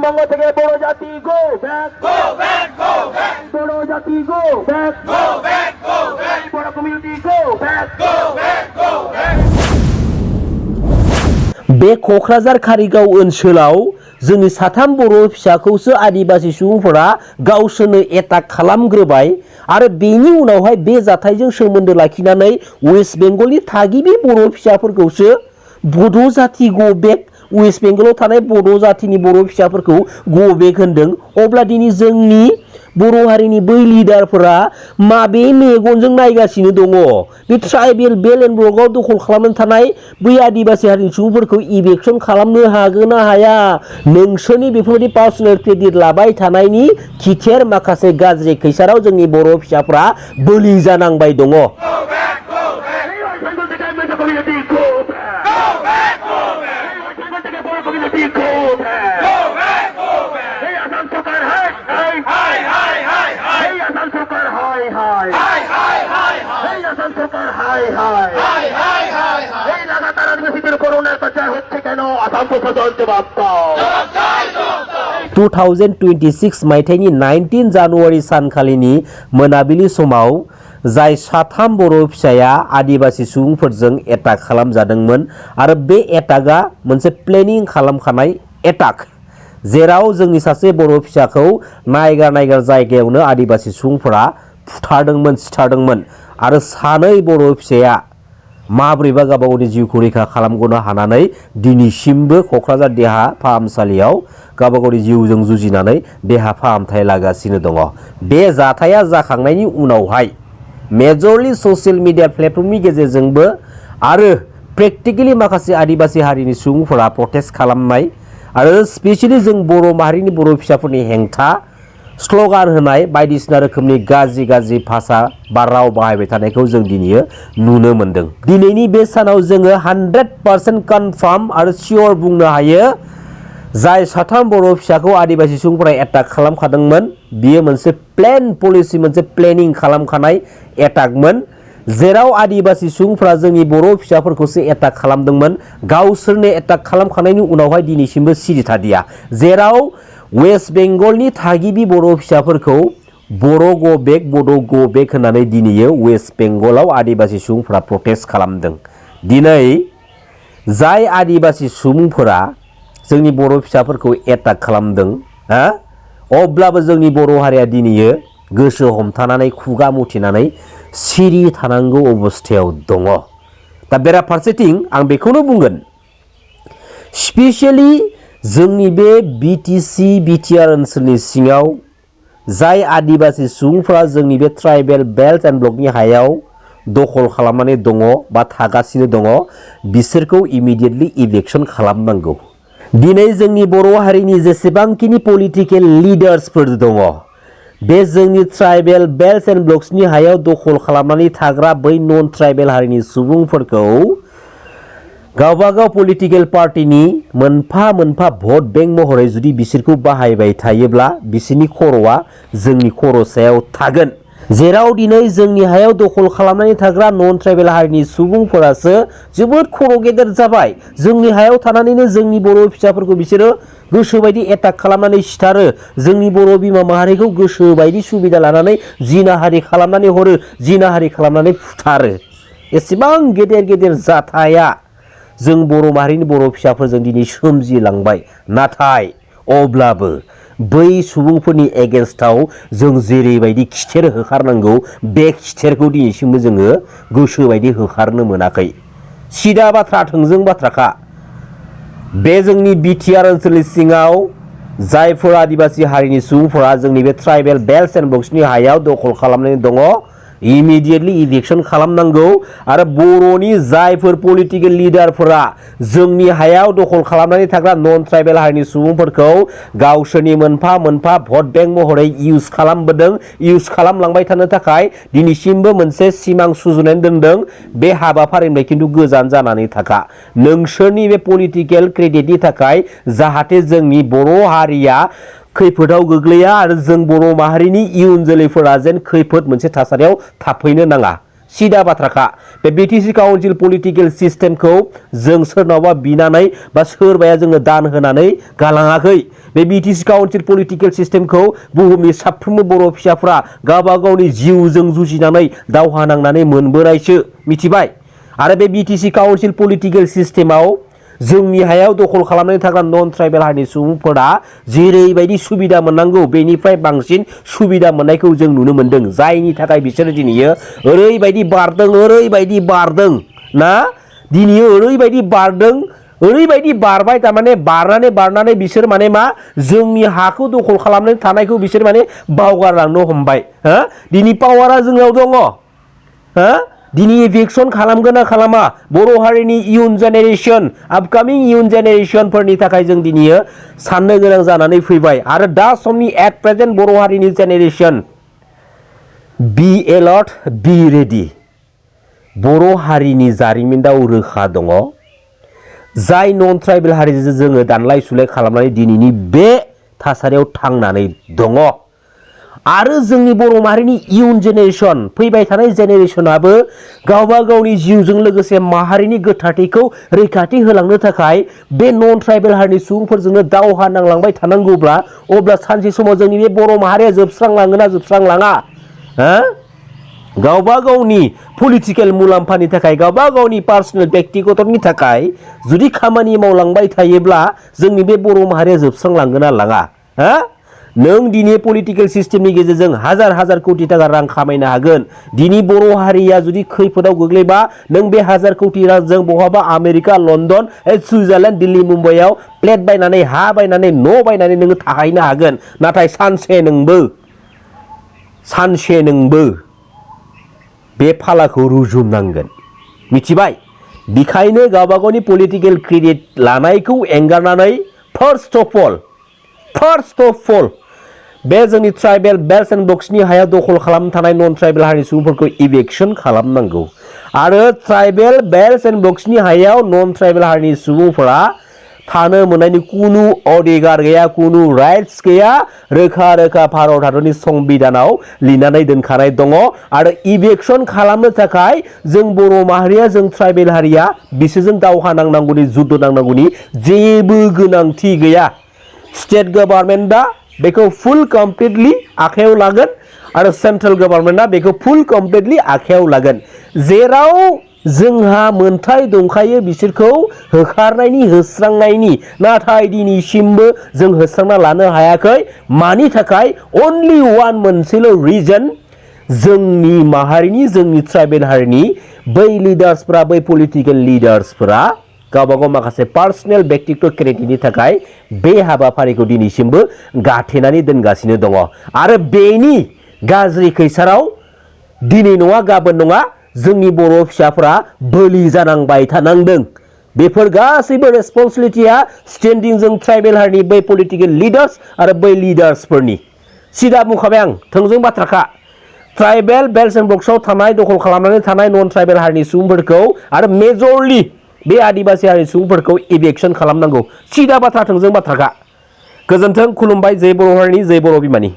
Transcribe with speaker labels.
Speaker 1: পশ্চিমবঙ্গ থেকে বড় জাতি গো ব্যাক বড় জাতি গো ব্যাক বড় কমিউনিটি गो बैक बे क'क्राझार कारिगाव ओनसोलाव जोंनि साथाम बर' फिसाखौसो आदिबासि सुबुंफोरा गावसोरनो एटाक खालामग्रोबाय आरो बेनि उनावहाय बे जाथायजों सोमोन्दो लाखिनानै वेस्ट बेंगलनि थागिबि बर' फिसाफोरखौसो बड' जाति गो बेक वेस्ट बेंगलाव थानाय बड' जातिनि बर' फिसाफोरखौ गो बेक होनदों। अब्ला दिनै जोंनि बर' हारिनि बै लिडारफोरा माबे मेगनजों नायगासिनो दङ? बे ट्राइबेल बेल्ट एन्ड ब्लकआव दखल खालामनानै थानाय बै आदिबासि हारिनि सुबुंफोरखौ इभेक्सन खालामनो हागोन ना हाया? नोंसोरनि बेफोरबायदि पार्सनेल क्रेडिट लाबाय थानायनि खिथेर माखासे गाज्रि खैसाराव जोंनि बर' फिसाफोरा बोलि जानांबाय दङ।
Speaker 2: कोरोना प्रचार होच्छे केनो आसाम प्रशासन जवाब दाओ।
Speaker 1: 2026 मायथाइनि 19 जानुवारि सानखालिनि मोनाबिलि समाव जाय साथाम बर' फिसाया आदिबासि सुबुंफोरजों एटाक खालामजादोंमोन आरो बे एटाकआ मोनसे प्लेनिं खालामखानाय एटाक, जेराव जोंनि सासे बर' फिसाखौ नायगार जायगायावनो आदिबासि सुबुंफोरा फुथारदोंमोन सिथारदोंमोन आरो सानै बर' फिसाया माब्रैबा गावबागावनि जिउखौ रैखा खालामगनो हानानै दिनैसिमबो क'क्राझार देहा फाहामसालियाव गावबागावनि जिउजों जुजिनानै देहा फाहामथाय लागासिनो दङ। बे जाथाया जाखांनायनि उनावहाय मेजरलि ससियेल मिडिया प्लेटफर्मनि गेजेरजोंबो आरो प्रेक्टिकेलि माखासे आदिबासि हारिनि सुबुंफोरा प्रटेस्ट खालामनाय आरो स्पेसियली जों बर' माहारिनि बर' फिसाफोरनि हेंथा स्ल'गान होनाय बायदिसिना रोखोमनि गाज्रि भाषा बा राव बाहायबाय थानायखौ जों दिनै नुनो मोनदों। दिनैनि बे सानाव जोङो 100% कनफार्म आरो सियर बुंनो हायो, जाय साथाम बर' फिसाखौ आदिबासि सुबुंफोरा एटाक खालामखादोंमोन बियो मोनसे प्लेन पलिसि, मोनसे प्लेनिं खालामखानाय एटाकमोन, जेराव आदिबासि सुबुंफोरा जोंनि बर' फिसाफोरखौसो एटाक खालामदोंमोन। गावसोरनो एटाक खालामखांनायनि उनावहाय दिनैसिमबो सिरि थादिया, जेराव वेस्ट बेंगलनि थागिबि बर' फिसाफोरखौ बर' गो बेक बड' गो बेक होननानै दिनै वेस्ट बेंगलाव आदिबासि सुबुंफोरा प्रटेस्ट खालामदों। दिनै जाय आदिबासि सुबुंफोरा जोंनि बर' फिसाफोरखौ एटाक खालामदों, अब्लाबो जोंनि बर' हारिया दिनै गोसो हमथानानै खुगा मुथिनानै सिरि थानांगौ अबस्थायाव दङ। दा बेराफारसेथिं आं बेखौनो बुंगोन, स्पेसियेलि जोंनि बे बिटिआर ओनसोलनि सिङाव जाय आदिबासि सुबुंफोरा जोंनि बे ट्राइबेल बेल्ट एन्ड ब्लकनि हायाव दखल खालामनानै दङ बा थागासिनो दङ, बिसोरखौ इमिडियेटलि इभेक्सन खालामनांगौ। दिनै जोंनि बर' हारिनि जेसेबांखिनि पलिटिकेल लिडार्सफोर दङ, बे जोंनि ट्राइबेल बेल्ट एन्ड ब्लक्सनि हायाव दखल खालामनानै थाग्रा बै नन ट्राइबेल हारिनि सुबुंफोरखौ गावबागाव पलिटिकेल पार्टिनि मोनफा भट बेंक महरै जुदि बिसोरखौ बाहायबाय थायोब्ला बिसोरनि खर'आ जोंनि खर' सायाव थागोन। जेराव दिनै जोंनि हायाव दखल खालामनानै थाग्रा नन ट्राइबेल हारिनि सुबुंफोरासो जोबोद खर' गेदेर जाबाय। जोंनि हायाव थानानैनो जोंनि बर' फिसाफोरखौ बिसोरो गोसोबायदि एटाक खालामनानै सिथारो, जोंनि बर' बिमा माहारिखौ गोसोबायदि सुबिदा लानानै जिनाहारि खालामनानै हरो, जिनाहारि खालामनानै फुथारो। एसेबां गेदेर जाथाया जों बर' माहारिनि बर' फिसाफोरजों दिनै सोमजिलांबाय। नाथाय अब्लाबो बै सुबुंफोरनि एगेन्स्टआव जों जेरैबायदि खिथेर होखारनांगौ बे खिथेरखौ दिनैसिमबो जोङो गोसोबायदि होखारनो मोनाखै। सिदा बाथ्रा, थोंजों बाथ्राखा, बे जोंनि बिटिआर ओनसोलनि सिङाव जायफोर आदिबासि हारिनि सुबुंफोरा जोंनि बे ट्राइबेल बेल्ट एन्ड ब्लक्सनि हायाव दखल खालामनानै दङ, इमिडियेटलि इभेक्सन खालामनांगौ आरो बर'नि जायफोर पलिटिकेल लिडारफोरा जोंनि हायाव दखल खालामनानै थाग्रा नन ट्राइबेल हारिनि सुबुंफोरखौ गावसोरनि मोनफा भट बेंक महरै इउज खालामबोदों, इउज खालामलांबाय थानो थाखाय दिनैसिमबो मोनसे सिमां सुजुनानै दोनदों, बे हाबाफारिनिफ्राय खिन्थु गोजान जानानै थाखा। नोंसोरनि बे पलिटिकेल क्रेडिटनि थाखाय जाहाथे जोंनि बर' हारिया खैफोदाव गोग्लैया आरो जों बर' माहारिनि इयुन जोलैफोरा जेन खैफोद मोनसे थासारियाव थाफैनो नाङा, सिदा बाथ्राखा बे बिटिसि काउन्सिल पलिटिकेल सिस्टेमखौ जों सोरनावबा बिनानै बा सोरबाया जोंनो दान होनानै गालाङाखै बे बिटिसि काउन्सिल पलिटिकेल सिस्टेमखौ बुहुमनि साफ्रोमबो बर' फिसाफ्रा गावबा गावनि जिउजों जुजिनानै दावहा नांनानै मोनबोनायसो मिथिबाय आरो बे बिटिसि काउन्सिल पलिटिकेल सिस्टेमाव जोंनि हायाव दखल खालामनानै थाग्रा नन ट्राइबेल हारिनि सुबुंफोरा जेरैबायदि सुबिदा मोननांगौ बेनिफ्राय बांसिन सुबिदा मोननायखौ जों नुनो मोनदों जायनि थाखाय बिसोरो दिनैयो ओरैबायदि बारदों ना दिनैयो ओरैबायदि बारबाय थारमाने बारनानै बिसोर माने मा जोंनि हाखौ दखल खालामनानै थानायखौ बिसोर माने बावगारलांनो हमबाय हो दिनै पावारा जोंनाव दङ हो दिनै इभिक्सन खालामगोन ना खालामा बर' हारिनि इयुन जेनेरेशन आपकामिं इयुन जेनेरेशनफोरनि थाखाय जों दिनै साननो गोनां जानानै फैबाय आरो दा समनि एट प्रेजेन्ट बर' हारिनि जेनेरेशन बी एलार्ट बी रेडि बर' हारिनि जारिमिनाव रोखा दङ जाय नन ट्राइबेल हारिजों जोङो दानलाय सुलाय खालामनानै दिनैनि बे थासारियाव थांनानै दङ आरो जोंनि बर' माहारिनि इयुन जेनेरेशन फैबाय थानाय जेनेरेशनाबो गावबा गावनि जिउजों लोगोसे माहारिनि गोथारथिखौ रैखाथि होलांनो थाखाय बे नन ट्राइबेल हारिनि सुबुंफोरजोंनो दावहा नांलांबाय थानांगौब्ला अब्ला सानसे समाव जोंनि बे बर' माहारिया जोबस्रांलाङोना जोबस्रांलाङा हो गावबा गावनि पलिटिकेल मुलाम्फानि थाखाय गावबा गावनि पार्सनेल व्यक्तिगतनि थाखाय जुदि खामानि मावलांबाय थायोब्ला जोंनि बे बर' माहारिया जोबस्रांलांगोन ना लाङा हो नों दिनै पलिटिकेल सिस्टेमनि गेजेरजों हाजार कोटि थाखा रां खामायनो हागोन दिनै बर' हारिया जुदि खैफोदाव गोग्लैबा नों बे हाजार कोटि रांजों बहाबा आमेरिका लन्डन सुइजारलेण्ड दिल्ली मुम्बाइआव प्लेट बायनानै हा बायनानै न' बायनानै नोङो थाहैनो हागोन नाथाय सानसे नोंबो बे फालाखौ रुजुमनांगोन मिथिबाय बेखायनो गावबा गावनि पलिटिकेल क्रेडिट लानायखौ एंगारनानै फार्स्ट अफ अल बे जोंनि ट्राइबेल बेल्ट एंड ब्लक्सनि हाया दखल खालामनो थानाय नन ट्राइबेल हारिनि सुबुंफोरखौ इभिक्सन खालामनांगौ आरो ट्राइबेल बेल्ट एंड ब्लक्सनि हायाव नन ट्राइबेल हारिनि सुबुंफोरा थानो मोननायनि कुनु अधिकार गैया कुनु राइट्स गैया रोखा भारत हादरनि संबिधानाव लिरनानै दोनखानाय दङ आरो इभिक्सन खालामनो थाखाय जों बर' माहारिया जों ट्राइबेल हारिया बिसोरजों दावहा नांनांगौनि जुद्ध नांनांगौनि जेबो गोनांथि गैया स्टेट गभर्नमेन्टआ बेखौ फुल कमप्लिटलि आखायाव लागोन आरो सेंट्रेल गभर्नमेन्टआ बेखौ फुल कमप्लिटलि आखायाव लागोन जेराव जोंहा मोनथाय दंखायो बिसोरखौ होस्रांनायनि नाथाय दिनैसिमबो जों होस्रांना लानो हायाखै मानि थाखाय अनलि वान मोनसेल' रिजन जोंनि माहारिनि जोंनि ट्राइबेल हारिनि बै लिडार्सफोरा बै पलिटिकेल लिडार्सफोरा गावबागाव माखासे पार्सनेल व्यक्तिगत क्रेडिटनि थाखाय बे हाबाफारिखौ दिनैसिमबो गाथेनानै दोनगासिनो दङ आरो बेनि गाज्रि खैसाराव दिनै नङा गाबोन नङा जोंनि बर' फिसाफोरा बोलि जानांबाय थानांदों बेफोर गासैबो रेसपन्सिबिलिटिया स्टेन्डिं जों ट्राइबेल हारिनि बै पलिटिकेल लिडार्स आरो बै लिडार्सफोरनि सिदा बुंखाबाय आं थोंजों बाथ्राखा ट्राइबेल बेल्ट एंड ब्लक्सआव थानाय दखल खालामनानै थानाय नन ट्राइबेल हारिनि सुबुंफोरखौ आरो मेजरलि बे आदिबासी हारिनि सुबुंफोरखौ इभिक्सन खालामनांगौ सिदा बाथ्रा थोंजों बाथ्राखा गोजोन्थों खुलुमबाय जय बर' हारिनि जय बर' बिमानि